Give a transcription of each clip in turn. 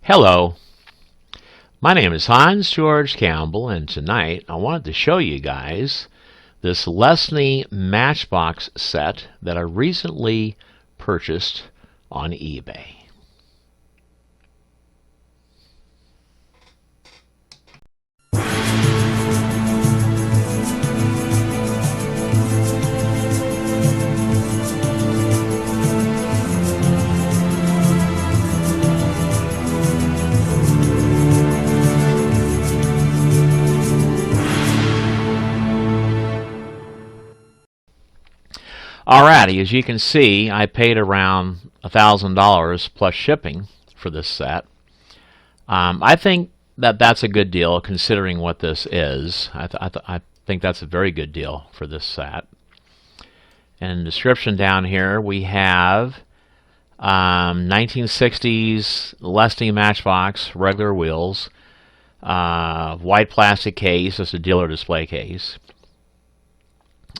Hello, my name is Hans George Campbell, and tonight I wanted to show you guys this Lesney Matchbox set that I recently purchased on eBay. Alrighty, as you can see, I paid around $1,000 plus shipping for this set. I think that that's a good deal considering what this is. I think that's a very good deal for this set. And in the description down here, we have 1960s Lesney Matchbox, regular wheels, white plastic case, it's a dealer display case.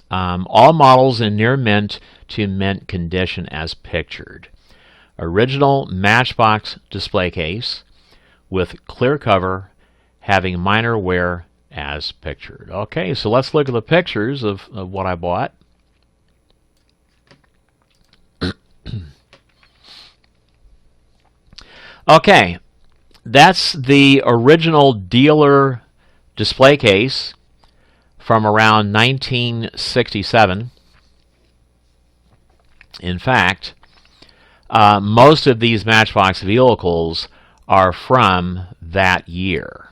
All models in near mint to mint condition as pictured. Original Matchbox display case with clear cover having minor wear as pictured. Okay, so let's look at the pictures of what I bought. Okay, that's the original dealer display case from around 1967. In fact, most of these Matchbox vehicles are from that year,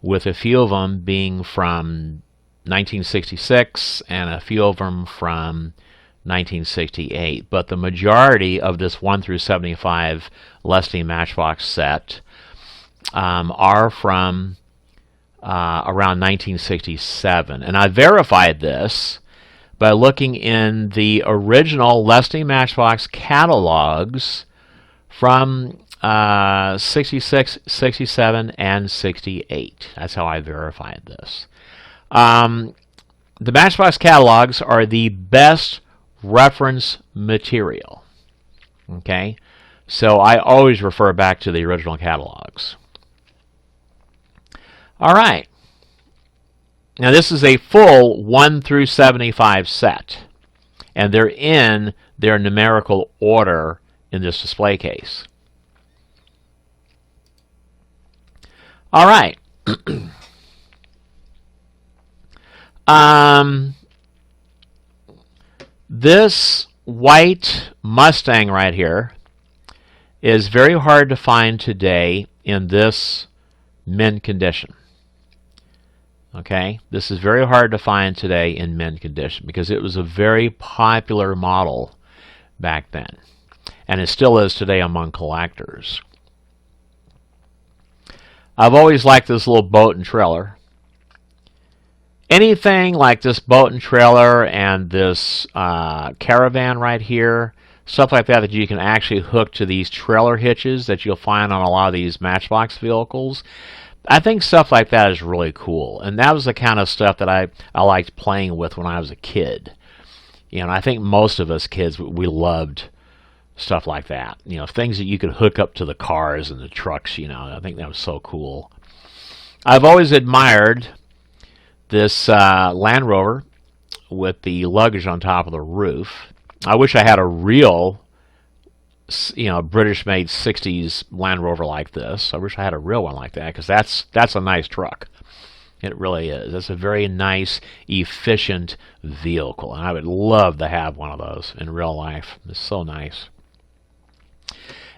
with a few of them being from 1966 and a few of them from 1968. But the majority of this 1 through 75 Lesney Matchbox set are from around 1967. And I verified this by looking in the original Lesney Matchbox catalogs from 66, 67, and 68. That's how I verified this. The Matchbox catalogs are the best reference material. Okay? So I always refer back to the original catalogs. All right. Now this is a full 1 through 75 set, and they're in their numerical order in this display case. All right. This white Mustang right here is very hard to find today in this mint condition. Okay, this is very hard to find today in mint condition because it was a very popular model back then, and it still is today among collectors. I've always liked this little boat and trailer. Anything like this boat and trailer and this caravan right here, stuff like that you can actually hook to these trailer hitches that you'll find on a lot of these Matchbox vehicles. I think stuff like that is really cool, and that was the kind of stuff that I liked playing with when I was a kid. You know, I think most of us kids, we loved stuff like that. You know, things that you could hook up to the cars and the trucks, you know. I think that was so cool. I've always admired this Land Rover with the luggage on top of the roof. I wish I had a real, you know, British-made 60s Land Rover like this. I wish I had a real one like that, because that's a nice truck. It really is. It's a very nice, efficient vehicle, and I would love to have one of those in real life. It's so nice.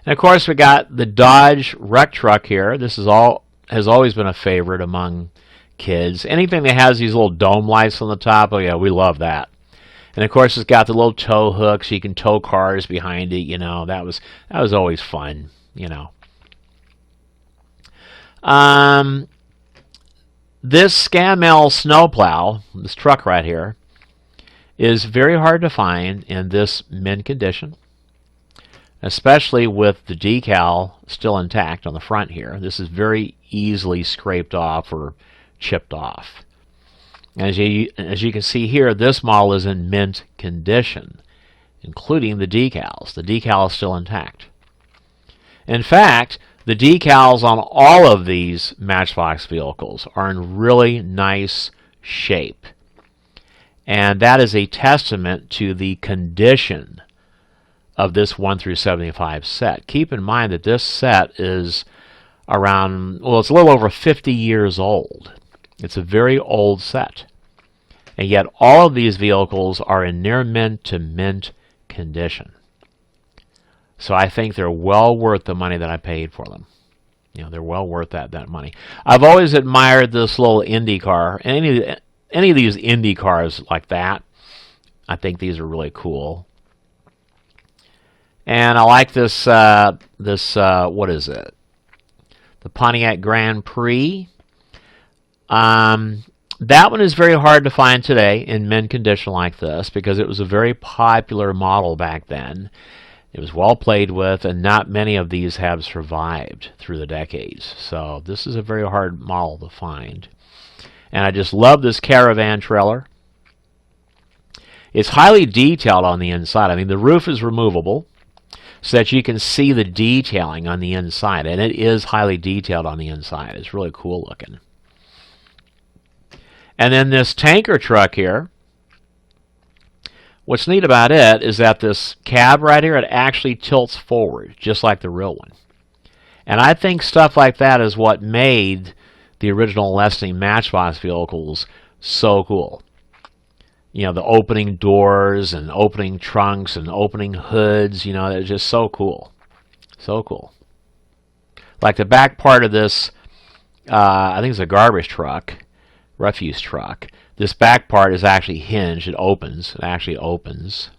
And of course, we got the Dodge wreck truck here. This has always been a favorite among kids. Anything that has these little dome lights on the top, oh yeah, we love that. And of course, it's got the little tow hook, so you can tow cars behind it. You know, that was always fun. You know, this Scamell snowplow, this truck right here, is very hard to find in this mint condition, especially with the decal still intact on the front here. This is very easily scraped off or chipped off. As you can see here, this model is in mint condition, including the decals. The decal is still intact. In fact, The decals on all of these Matchbox vehicles are in really nice shape. And that is a testament to the condition of this 1 through 75 set. Keep in mind that this set is around, well, it's a little over 50 years old. It's a very old set. And yet all of these vehicles are in near mint to mint condition. So I think they're well worth the money that I paid for them. You know, they're well worth that money. I've always admired this little Indy Car. Any of these Indy cars like that, I think these are really cool. And I like this, what is it? The Pontiac Grand Prix. That one is very hard to find today in mint condition like this because it was a very popular model back then. It was well played with, and not many of these have survived through the decades. So this is a very hard model to find. And I just love this caravan trailer. It's highly detailed on the inside. I mean, the roof is removable so that you can see the detailing on the inside. And it is highly detailed on the inside. It's really cool looking. And then this tanker truck here, what's neat about it is that this cab right here, it actually tilts forward, just like the real one. And I think stuff like that is what made the original Lesney Matchbox vehicles so cool. You know, the opening doors and opening trunks and opening hoods, you know, they're just so cool. So cool. Like the back part of this, I think it's a garbage truck, refuse truck. This back part is actually hinged. It opens. It actually opens.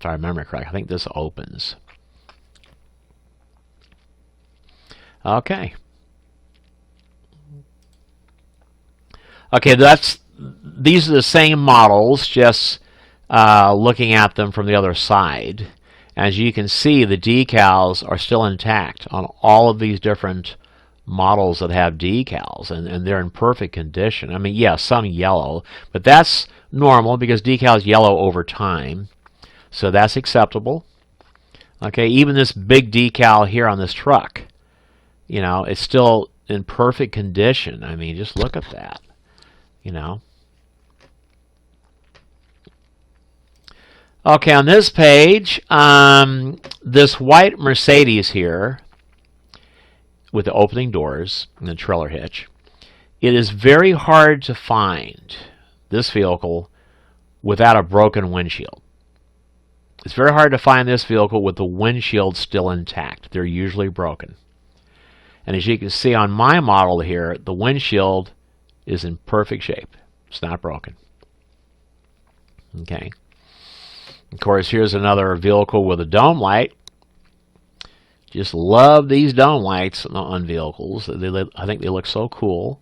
If I remember correctly, I think this opens. Okay. Okay, these are the same models, just looking at them from the other side. As you can see, the decals are still intact on all of these different models that have decals, and they're in perfect condition. I mean, yeah, some yellow, but that's normal because decals yellow over time, so that's acceptable. Okay, even this big decal here on this truck, you know, it's still in perfect condition. I mean, just look at that, you know. Okay, on this page, this white Mercedes here, with the opening doors and the trailer hitch, it is very hard to find this vehicle without a broken windshield. It's very hard to find this vehicle with the windshield still intact. They're usually broken. And as you can see on my model here, the windshield is in perfect shape. It's not broken. Okay. Of course, here's another vehicle with a dome light. Just love these dome lights on vehicles. I think they look so cool.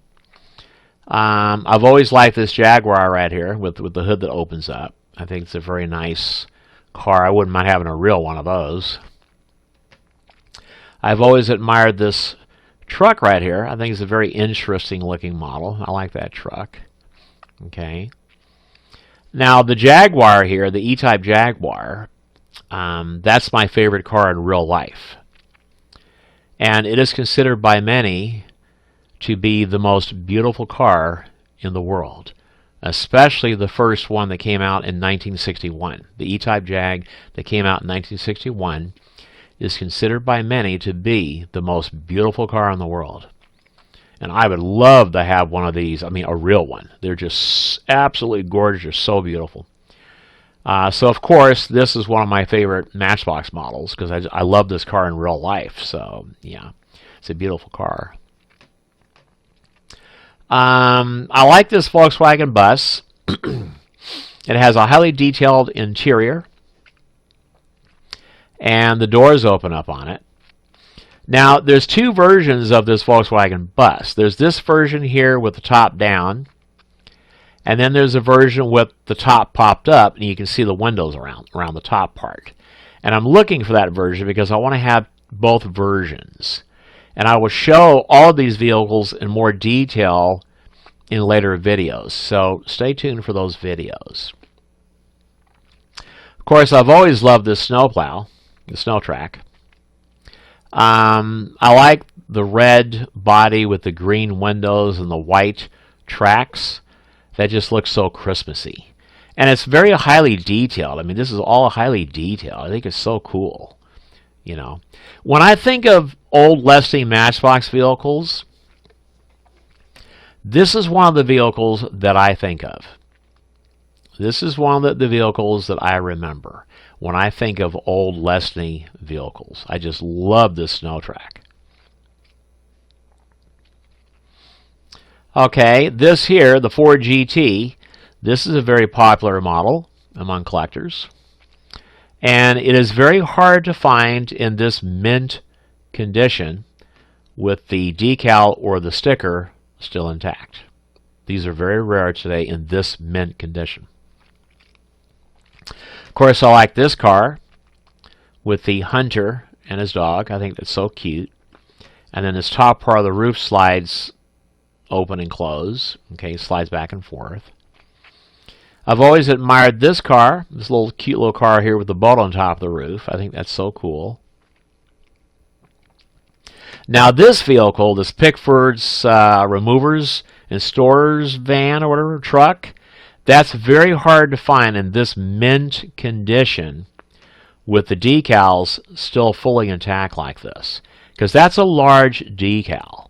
I've always liked this Jaguar right here with the hood that opens up. I think it's a very nice car. I wouldn't mind having a real one of those. I've always admired this truck right here. I think it's a very interesting looking model. I like that truck. Okay. Now the Jaguar here, the E-Type Jaguar, that's my favorite car in real life. And it is considered by many to be the most beautiful car in the world, especially the first one that came out in 1961. The E-Type Jag that came out in 1961 is considered by many to be the most beautiful car in the world. And I would love to have one of these, I mean a real one. They're just absolutely gorgeous, they're so beautiful. So of course, this is one of my favorite Matchbox models because I love this car in real life. So yeah, it's a beautiful car. I like this Volkswagen Bus. It has a highly detailed interior, and the doors open up on it. Now, there's two versions of this Volkswagen Bus. There's this version here with the top down, and then there's a version with the top popped up, and you can see the windows around the top part. And I'm looking for that version because I want to have both versions. And I will show all of these vehicles in more detail in later videos. So stay tuned for those videos. Of course, I've always loved this snowplow, the snow track. I like the red body with the green windows and the white tracks, that just looks so Christmassy. And it's very highly detailed. I mean, this is all highly detailed. I think it's so cool. You know, when I think of old Lesney Matchbox vehicles, this is one of the vehicles that I think of. This is one of the vehicles that I remember when I think of old Lesney vehicles. I just love this snow track. Okay, this here, the Ford GT, this is a very popular model among collectors. And it is very hard to find in this mint condition with the decal or the sticker still intact. These are very rare today in this mint condition. Of course, I like this car with the hunter and his dog. I think that's so cute. And then this top part of the roof slides open and close. Okay, slides back and forth. I've always admired this car, this little cute little car here with the boat on top of the roof. I think that's so cool. Now this vehicle, this Pickford's removers and storers van or whatever, truck, that's very hard to find in this mint condition with the decals still fully intact like this. Because that's a large decal.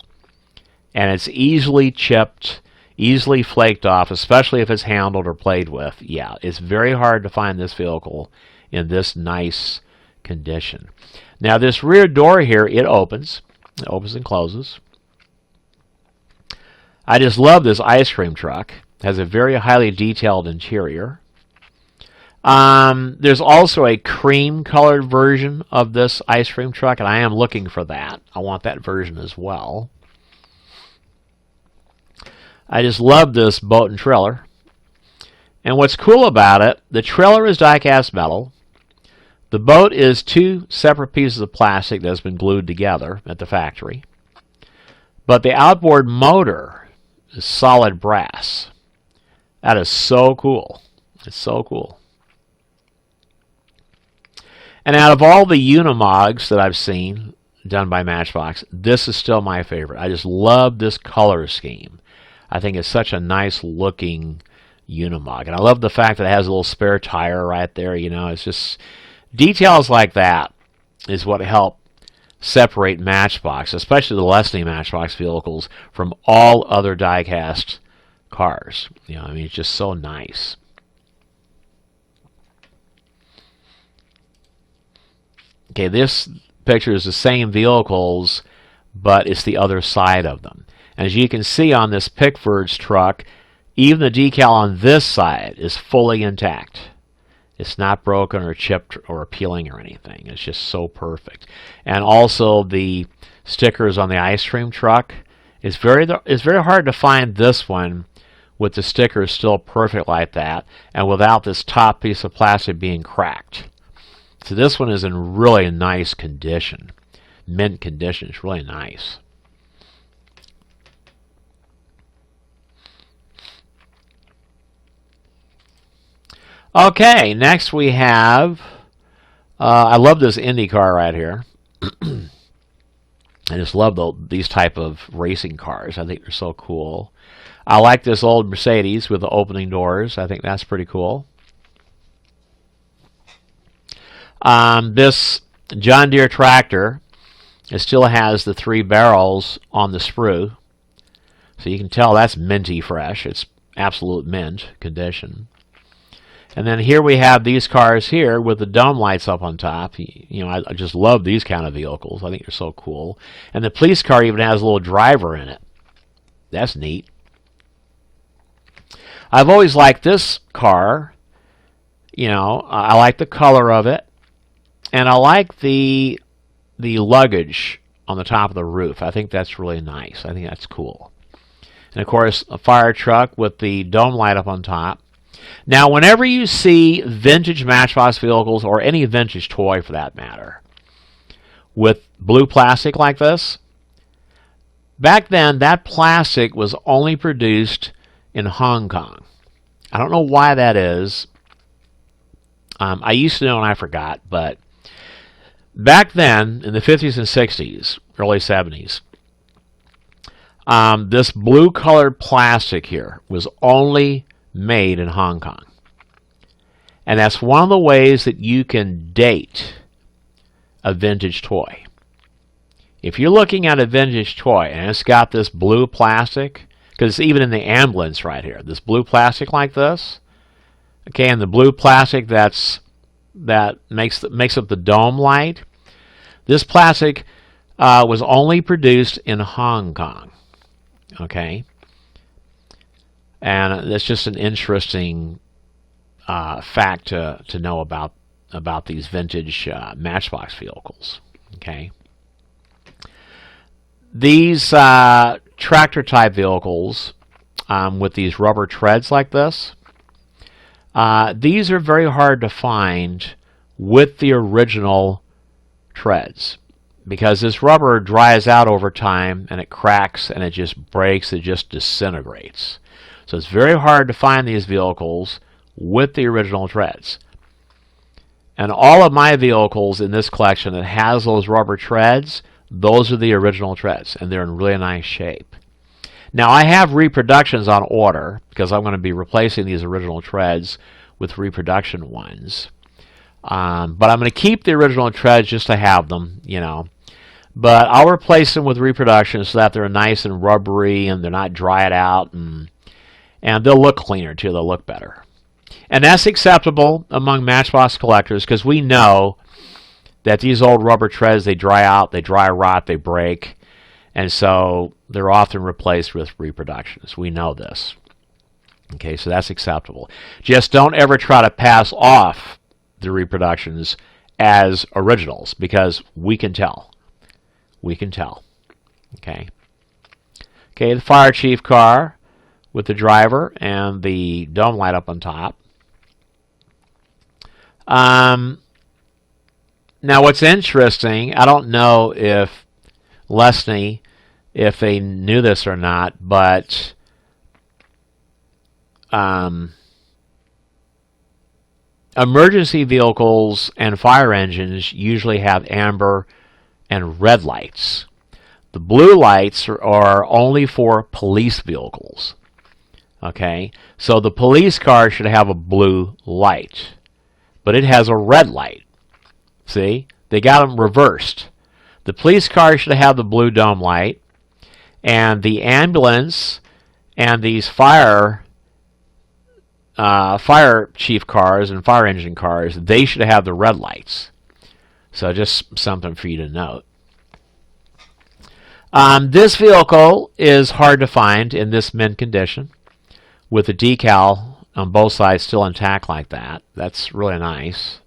And it's easily chipped, easily flaked off, especially if it's handled or played with. Yeah, it's very hard to find this vehicle in this nice condition. Now this rear door here, it opens. It opens and closes. I just love this ice cream truck. It has a very highly detailed interior. There's also a cream colored version of this ice cream truck, and I am looking for that. I want that version as well. I just love this boat and trailer. And what's cool about it, the trailer is die-cast metal. The boat is two separate pieces of plastic that has been glued together at the factory. But the outboard motor is solid brass. That is so cool. It's so cool. And out of all the Unimogs that I've seen done by Matchbox, this is still my favorite. I just love this color scheme. I think it's such a nice looking Unimog. And I love the fact that it has a little spare tire right there. You know, it's just details like that is what help separate Matchbox, especially the Lesney Matchbox vehicles, from all other die-cast cars. You know, I mean, it's just so nice. Okay, this picture is the same vehicles, but it's the other side of them. As you can see on this Pickford's truck, even the decal on this side is fully intact. It's not broken or chipped or peeling or anything. It's just so perfect. And also the stickers on the ice cream truck, it's very hard to find this one with the stickers still perfect like that and without this top piece of plastic being cracked. So this one is in really nice condition. Mint condition. It's really nice. Okay, next we have, I love this Indy Car right here. I just love these type of racing cars. I think they're so cool. I like this old Mercedes with the opening doors. I think that's pretty cool. This John Deere tractor, it still has the 3 barrels on the sprue. So you can tell that's minty fresh. It's absolute mint condition. And then here we have these cars here with the dome lights up on top. You know, I just love these kind of vehicles. I think they're so cool. And the police car even has a little driver in it. That's neat. I've always liked this car. You know, I like the color of it. And I like the luggage on the top of the roof. I think that's really nice. I think that's cool. And of course, a fire truck with the dome light up on top. Now, whenever you see vintage Matchbox vehicles, or any vintage toy for that matter, with blue plastic like this, back then that plastic was only produced in Hong Kong. I don't know why that is. I used to know and I forgot, but back then, in the 50s and 60s, early 70s, This blue colored plastic here was only made in Hong Kong. And that's one of the ways that you can date a vintage toy. If you're looking at a vintage toy and it's got this blue plastic, because it's even in the ambulance right here, this blue plastic like this, okay, and the blue plastic that makes up the dome light, this plastic was only produced in Hong Kong, okay, and that's just an interesting fact to know about these vintage Matchbox vehicles, okay. These tractor type vehicles with these rubber treads like this, these are very hard to find with the original treads, because this rubber dries out over time and it cracks and it just breaks, it just disintegrates. So it's very hard to find these vehicles with the original treads. And all of my vehicles in this collection that has those rubber treads, those are the original treads, and they're in really nice shape. Now, I have reproductions on order because I'm going to be replacing these original treads with reproduction ones. But I'm going to keep the original treads just to have them, you know. But I'll replace them with reproductions so that they're nice and rubbery and they're not dried out, and they'll look cleaner too. They'll look better. And that's acceptable among Matchbox collectors because we know that these old rubber treads, they dry out, they dry rot, they break, and so they're often replaced with reproductions. We know this. Okay, so that's acceptable. Just don't ever try to pass off the reproductions as originals because we can tell. We can tell. Okay. Okay, the fire chief car with the driver and the dome light up on top. Now, what's interesting, I don't know if Lesney, if they knew this or not, but emergency vehicles and fire engines usually have amber and red lights. The blue lights are only for police vehicles. Okay, so the police car should have a blue light, but it has a red light. See, they got them reversed. The police car should have the blue dome light, and the ambulance and these fire chief cars and fire engine cars, they should have the red lights. So just something for you to note. This vehicle is hard to find in this mint condition with the decal on both sides still intact like that. That's really nice.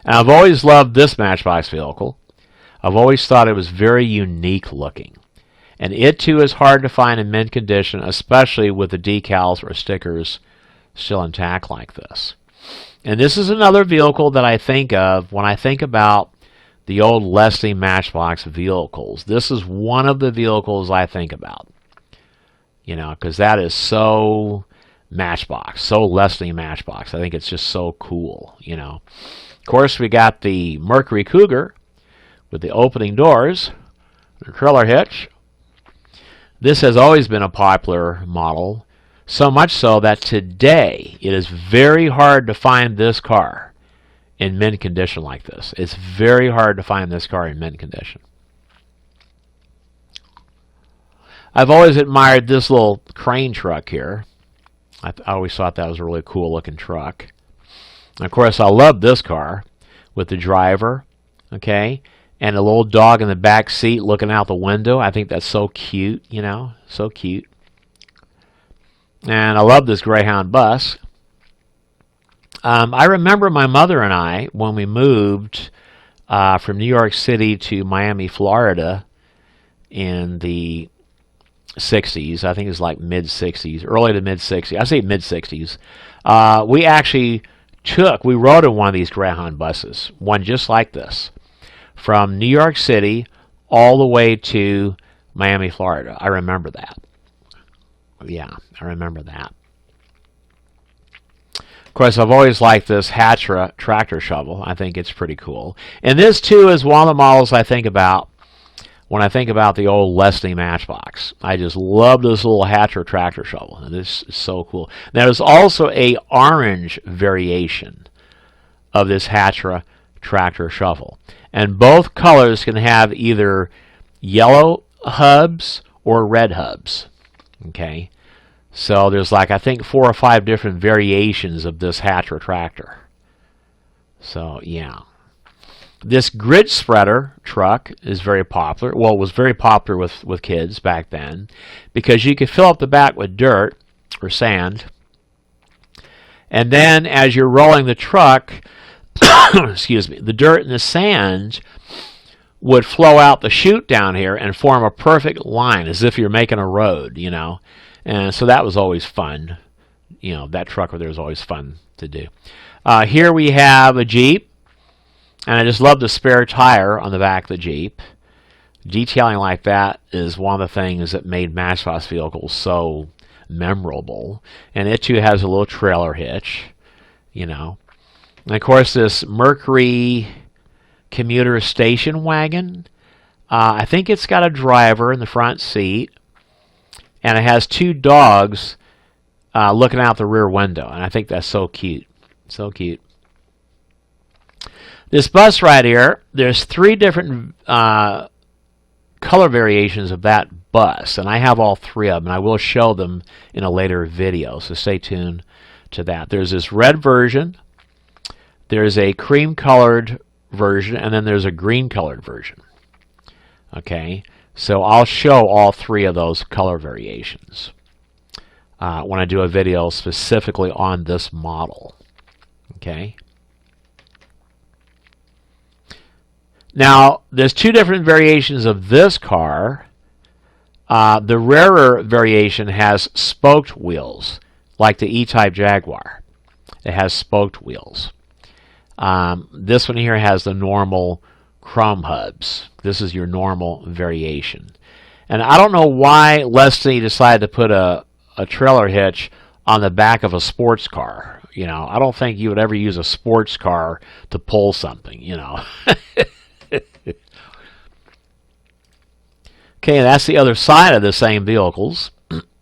And I've always loved this Matchbox vehicle. I've always thought it was very unique looking. And it too is hard to find in mint condition, especially with the decals or stickers still intact like this. And this is another vehicle that I think of when I think about the old Lesney Matchbox vehicles. This is one of the vehicles I think about. You know, because that is so Matchbox, so Lesney Matchbox. I think it's just so cool, you know. Of course, we got the Mercury Cougar with the opening doors, the trailer hitch. This has always been a popular model, so much so that today it is very hard to find this car in mint condition like this. It's very hard to find this car in mint condition. I've always admired this little crane truck here. I always thought that was a really cool looking truck. And of course, I love this car with the driver, okay, and a little dog in the back seat looking out the window. I think that's so cute, you know, so cute. And I love this Greyhound bus. I remember my mother and I, when we moved from New York City to Miami, Florida in the 60s, I think it was like mid-60s, early to mid-60s, I say mid-60s, we rode in one of these Greyhound buses, one just like this, from New York City all the way to Miami, Florida. I remember that. Yeah, I remember that. Of course, I've always liked this Hatra tractor shovel. I think it's pretty cool. And this, too, is one of the models I think about when I think about the old Lesney Matchbox. I just love this little Hatcher tractor shovel. This is so cool. There's also a orange variation of this Hatcher tractor shovel. And both colors can have either yellow hubs or red hubs. Okay? So there's like, I think, 4 or 5 different variations of this Hatcher tractor. So, yeah. This grid spreader truck is very popular. Well, it was very popular with kids back then because you could fill up the back with dirt or sand. And then as you're rolling the truck, excuse me, the dirt and the sand would flow out the chute down here and form a perfect line as if you're making a road, you know. And so that was always fun. You know, that truck over there was always fun to do. Here we have a Jeep. And I just love the spare tire on the back of the Jeep. Detailing like that is one of the things that made Matchbox vehicles so memorable. And it too has a little trailer hitch, you know. And of course this Mercury commuter station wagon, I think it's got a driver in the front seat. And it has 2 dogs looking out the rear window. And I think that's so cute. So cute. This bus right here, there's 3 different color variations of that bus, and I have all 3 of them, and I will show them in a later video, so stay tuned to that. There's this red version, there's a cream-colored version, and then there's a green-colored version. Okay, so I'll show all 3 of those color variations when I do a video specifically on this model. Okay. Now, there's 2 different variations of this car. The rarer variation has spoked wheels, like the E-Type Jaguar. It has spoked wheels. This one here has the normal chrome hubs. This is your normal variation. And I don't know why Lesney decided to put a trailer hitch on the back of a sports car. You know, I don't think you would ever use a sports car to pull something, you know. Okay, that's the other side of the same vehicles.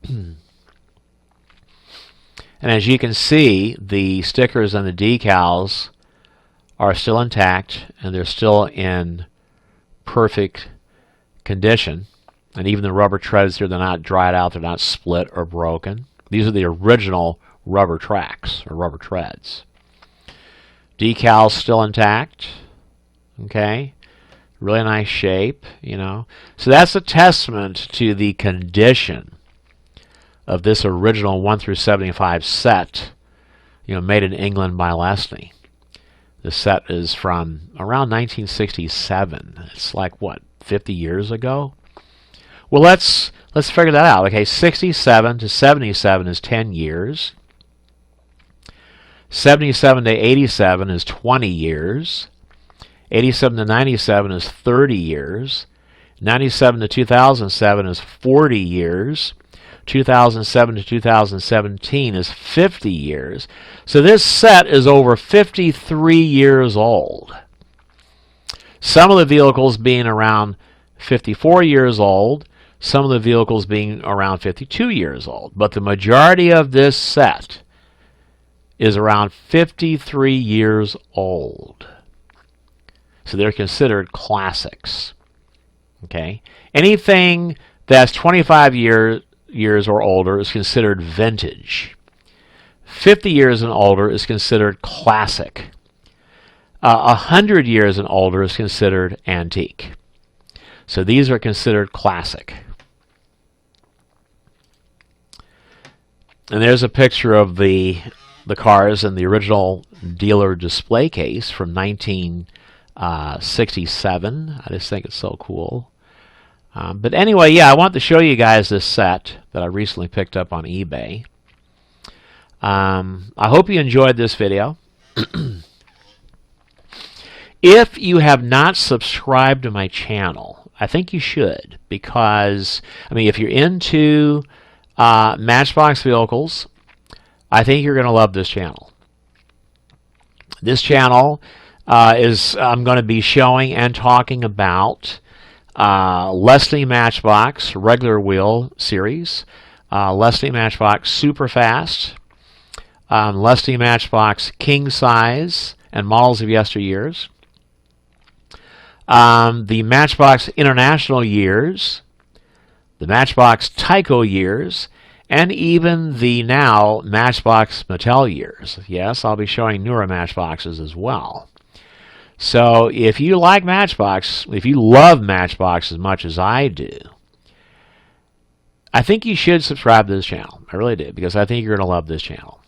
And as you can see, the stickers and the decals are still intact, and they're still in perfect condition. And even the rubber treads here, they're not dried out, they're not split or broken. These are the original rubber tracks, or rubber treads. Decals still intact. Okay. Really nice shape, you know. So that's a testament to the condition of this original 1 through 75 set, you know, made in England by Lesney. The set is from around 1967. It's like, what, 50 years ago? Well, let's figure that out. Okay, 67 to 77 is 10 years. 77 to 87 is 20 years. 87 to 97 is 30 years. 97 to 2007 is 40 years. 2007 to 2017 is 50 years. So this set is over 53 years old. Some of the vehicles being around 54 years old, some of the vehicles being around 52 years old. But the majority of this set is around 53 years old. So they're considered classics. Okay? Anything that's 25 years or older is considered vintage. 50 years and older is considered classic. 100 years and older is considered antique. So these are considered classic. And there's a picture of the cars in the original dealer display case from 1967. I just think it's so cool. But anyway, yeah, I want to show you guys this set that I recently picked up on eBay. I hope you enjoyed this video. If you have not subscribed to my channel, I think you should, because, I mean, if you're into Matchbox vehicles, I think you're going to love this channel. This channel I'm going to be showing and talking about Lesney Matchbox regular wheel series, Lesney Matchbox Super Fast, Lesney Matchbox King Size and models of yesteryears, the Matchbox International years, the Matchbox Tyco years, and even the now Matchbox Mattel years. Yes, I'll be showing newer Matchboxes as well. So if you like Matchbox, if you love Matchbox as much as I do, I think you should subscribe to this channel. I really do, because I think you're going to love this channel.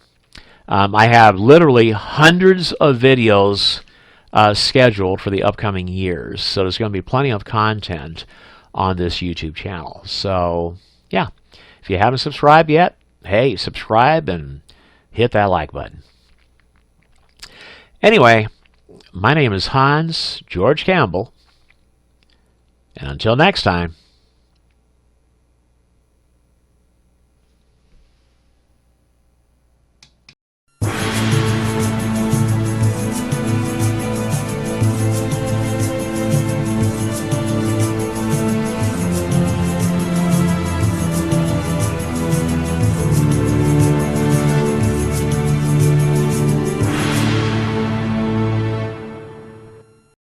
I have literally hundreds of videos scheduled for the upcoming years, so there's going to be plenty of content on this YouTube channel. So yeah, if you haven't subscribed yet, hey, subscribe and hit that like button. Anyway, my name is Hans George Campbell, and until next time,